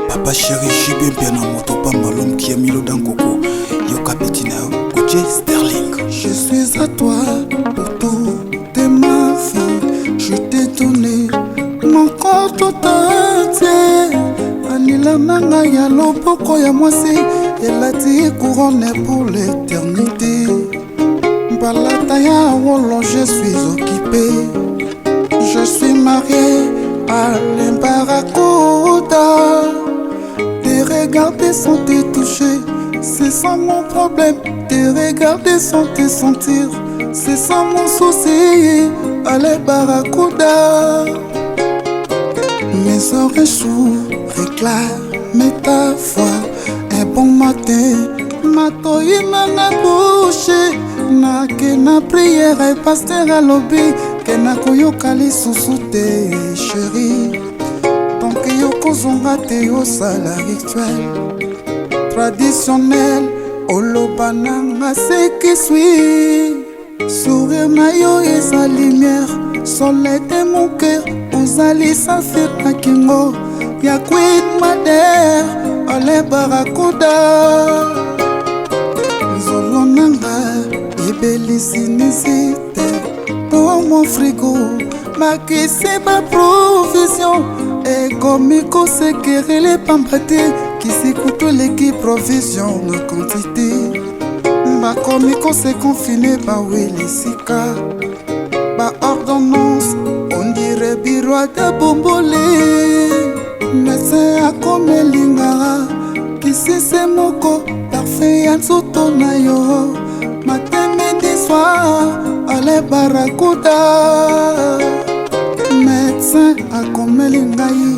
Papa chéri, j'ai bien bien en moto, pas malum qui a mis l'eau dans coco. Yoka Bettina, Gauthier Sterling. Je suis à toi pour tout, t'es ma fille. Je t'ai donné mon corps tout entier. Anila nanga ya lopoko ya mwasi, elle a dit couronne pour l'éternité. Balata ya wolo, je suis occupé. Je suis marié à l'Embaracuda. Tes regards sont te toucher, c'est sans mon problème. Tes regards sont te sentir, c'est sans mon souci. Allez Barracuda. Mes oreilles s'ouvrent, réclament ta voix. Un bon matin, ma toye na bouche. Na que na prière et pasteur à lobby. Que na koyoka lisusu te chérie. Donc yoko zonga te osala rituel traditionnel. Oloba nanga ce qui suit. Sourire na yo et sa lumière. Soleil de mon cœur. Ozali saphir na kingo. Ya queen madère. Ole Barracuda. Zolo nanga ebelisinizite. Dans mon frigo makisi ba provision. Ekomiko sekere les pambate. Kisi kutoleki provision de quantité. Bakomiko se confiné ba welisika. Ba ordonnance on dirait bureau de bombolé. Médecin akomelingara. Kisi se moko parfait ya nzoto na yo. Matin midi soir ale Barracuda. Médecin akomelingai.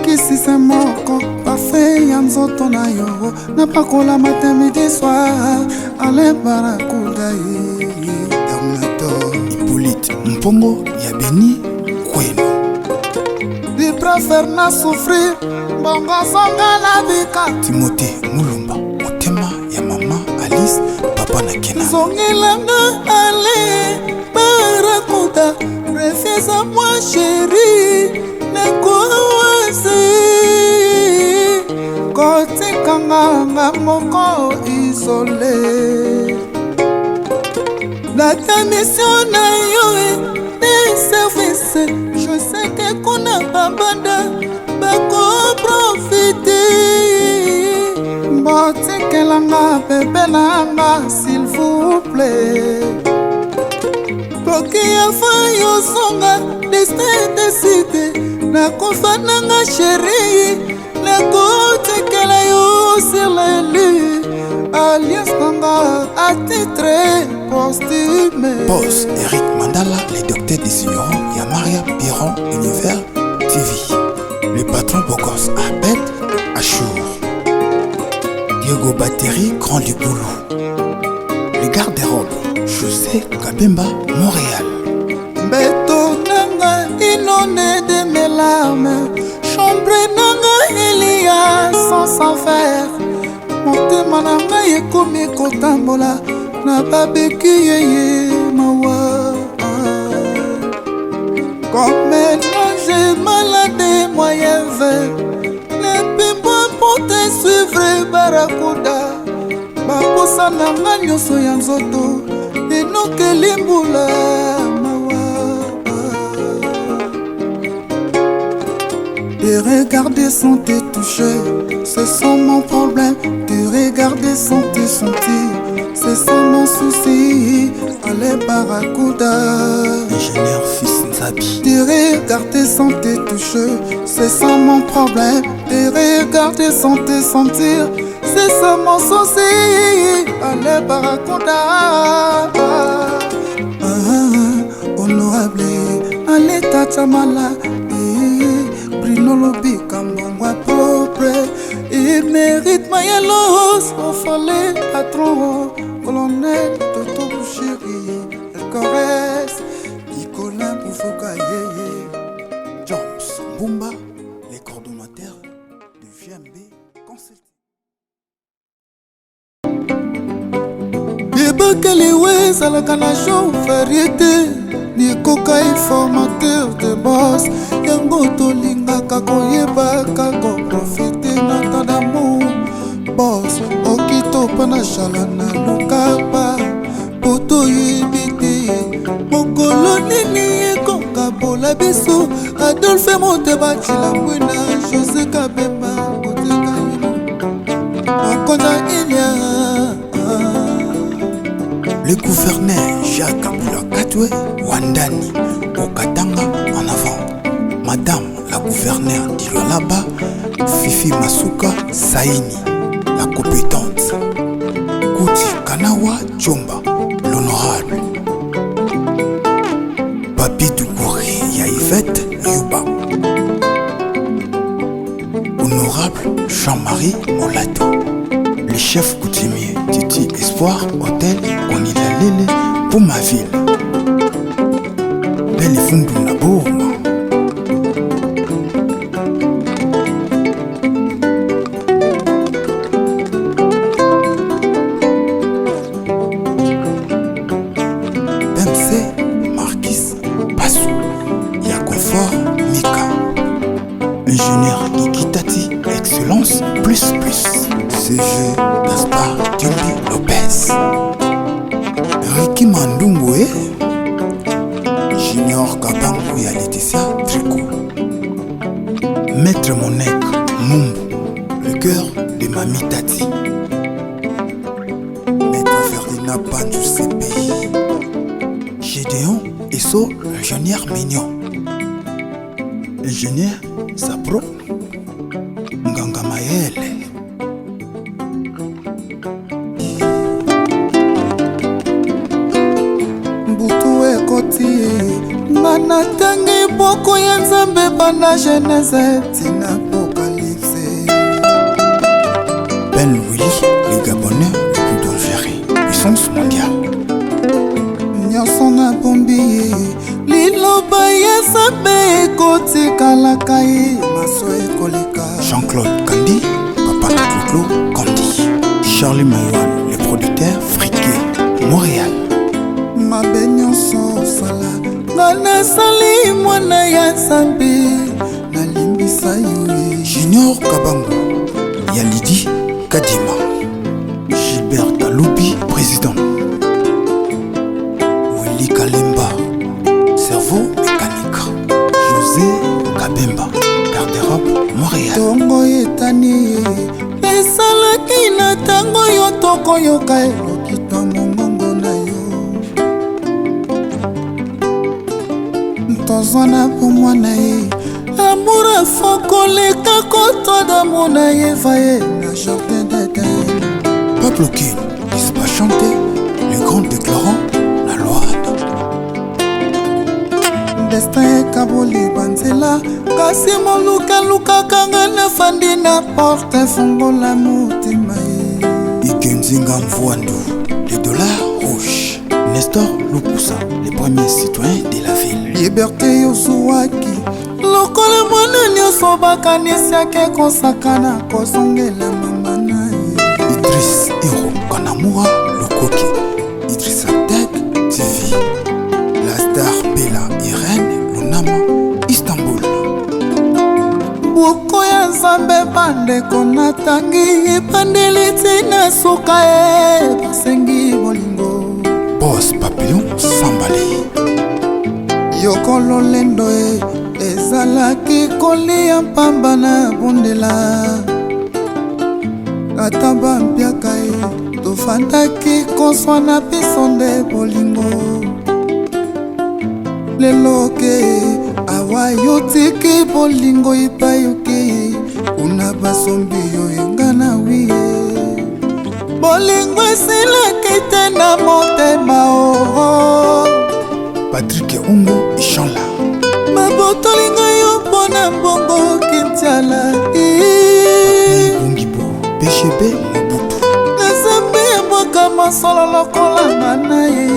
Kisi se moko parfait ya nzoto na yo. Napakola matin midi soir ale Barracuda. Terminator Hippolyte Mpongo ya Beni Kweno. Tu préfères na souffrir. Bongo songa la bika. Timothée Mulumba Motema ya mama Alice papa na Kena. Zongilanga ale Barracuda. Refuse à moi chérie. Nekoasi Kote kanga moko isolé. La ta mission na yo est service. Je sais que qu'on a pas banda. Bako profiter. Bote kelanga bébé nanga s'il vous plaît. Toki ya fayo songa destin décidé. Na kofa nanga chérie. Na kote kela yo sur les lits. Alias nanga à titre posthume. Boss Eric Mandala, les docteurs des ignorants, Yamaria Piron, Univers TV. Le patron Bogos Abed Achour. Diego Battery, Grand du Boulou. Le garde-robe, José Kabemba, Montréal. Beto nanga inondé de mes larmes. Chambre nanga il y a sans faire. Motema nanga yekomi kotambola. Na babeki yeye mawa. Comme maintenant j'ai malade moyen vert. Ne peux pas pour te suivre Barracuda. Baposa nanga nyoso ya nzoto. Enoke limbula mawa. Tes regarder sans te toucher. C'est sans mon problème. Tes regarder sans te sentir. C'est sans mon souci. Allez Barracuda. Ingénieur fils Nzabi. Tes regarder sans te toucher. C'est sans mon problème. Tes regarder sans te sentir. C'est sans mon souci. Allez Barracuda. Honorable. Allez Tachamala. Bruno Lobi Kambongwa propre. Il mérite ma yalos. Au fallait patron. Colonel Toto Bouchiri. El Corres. Nicolas Boufoka Yeye. Jones Mbumba, les coordonnateurs de VMB Consulting. Yebakeli wez alaka na show variété. Nikoka informateur de boss. Yango tolingaka koyeba kako. mashala na lukapa poto yebite mokolo nini ekokabola biso Adolphe Moteba Chilambwena José Kabemba koteka yino okonza ilia. Le gouverneur Jacques Aboula Katwe Wandani Okatanga en avant. Madame la gouverneure d'Ilolaba Fifi Masuka Saini, la compétente. Kouti Kanawa Tchomba, l'honorable. Papi Doukouri Yaïvette Yuba. Honorable Jean-Marie Molato. Le chef coutumier Titi Espoir Hôtel Onilalele pour ma ville. Belle Fundu Nabouma. Ingénieur Ikitati, excellence plus. CG Gaspard Tumbi Lopez. Ricky Mandungwe. Junior Kabangu ya Laetitia Tricot. Maître Monek Mumbu, le cœur de Mami Tati. Maître Ferdinand Panjou CPI. Gédéon Esso, ingénieur mignon. Ingénieur Sapro Nganga Mayele. Mbutu ekoti ngana tangi boko ya Nzambe bana Genèse tina Apocalypse. Ben Willy, les Gabonais les plus dangereux, puissance mondiale. Nyonso na bombi liloba ya Nzambe ekotikalaka ye maso ekoleka. Jean-Claude Kandi, Papa Claude Kandi. Charlie Mayoine, le producteur friqué, Montréal. Mabe nyonso osala nga nasali mwana ya Nzambe nalimbisa yo ye. Junior Kabangu, Yalidi Kadima. Gilbert Kaloubi, président. Willy Kalemba, cerveau mécanique. José Kabemba, garde-robe Montréal. Tongo etani esalaki na tango yo tokoyoka elokita mongongo na yo. Ntozwana po mwana ye amour afokoleka koto damo na ye vaye na jardin d'Eden. Pablo King, il se pas chanter, le grand déclarant la loi. Destin ekaboli banzela kasi moluka kanga nafandi na porte fungola motima ye. Ikenzinga Mvuandu, les dollars rouges. Nestor Lukusa, les premiers citoyens de la ville. Liberté yozuwaki lokola mwana nyonso bakanisiake kosakana kozongela mama na ye. Idriss Hiro Kanamura Lukoki. Idriss Tek TV. La star Bella Irene Lunama Istanbul. Buko ya Nzambe bandeko natangi ebandeli tina suka e basengi bolingo. Boss Papillon Sambale. Yokolo lendo e ezalaki kolia mpamba na bondela. Ata bampiaka e tofandaki koswa na biso nde bolingo. Lelo ke awa yotiki bolingo ipayoki una basombi yo engana wiye. Bolingo esilaki te na motema o. Patrick Ungo Ishanla. Mabotolinga yo mpona mbongo kintiala Bungibo PGB Mobutu. Nzambe mwaka masolo lokola mana ye.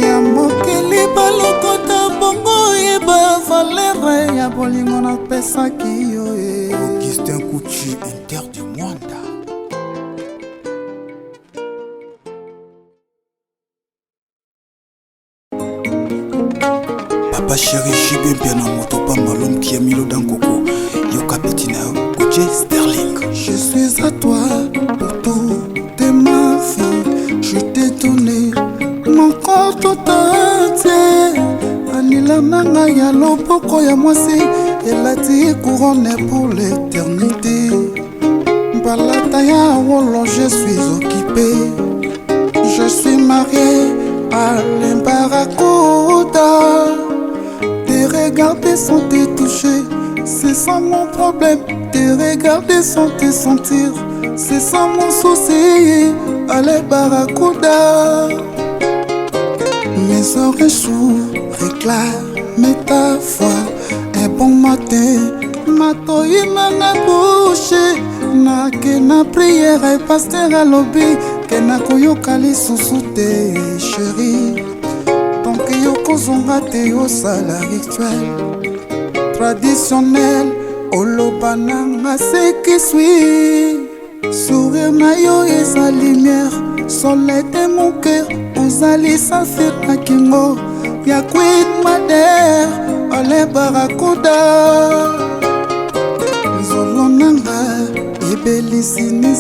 Ya mokili balokota bongo yeba valere ya bolingo napesaki yo e. Augustin Kouchi Inter du Mwanda. Papa chéri Jibé Piana Motopamba l'homme qui a mis l'eau dans coco. Yoka Petina Gauthier Sterling. Je suis à toi loboko ya mwasi elati couronne pour l'éternité. Balata ya wolo, je suis occupé. Je suis marié à l'Embaracuda. Tes regarder sans te toucher, c'est ça mon problème. Tes regarder sans te sentir, c'est ça mon souci. Allez Barracuda. Mes oreilles s'ouvrent, réclament ta voix. Un bon matin, matoyi na bouche. Na ke na prière et pasteur à lobby. Ke na koyoka lisusu te chéri. Donc yokozonga te osala rituel traditionnel. Oloba nanga ce qui suit. Sourire na yo eza lumière. Soleil de mon cœur. Ozali saphir na kingo ya Queen Mother. Ole Barracuda. Zolo nanga ebelisini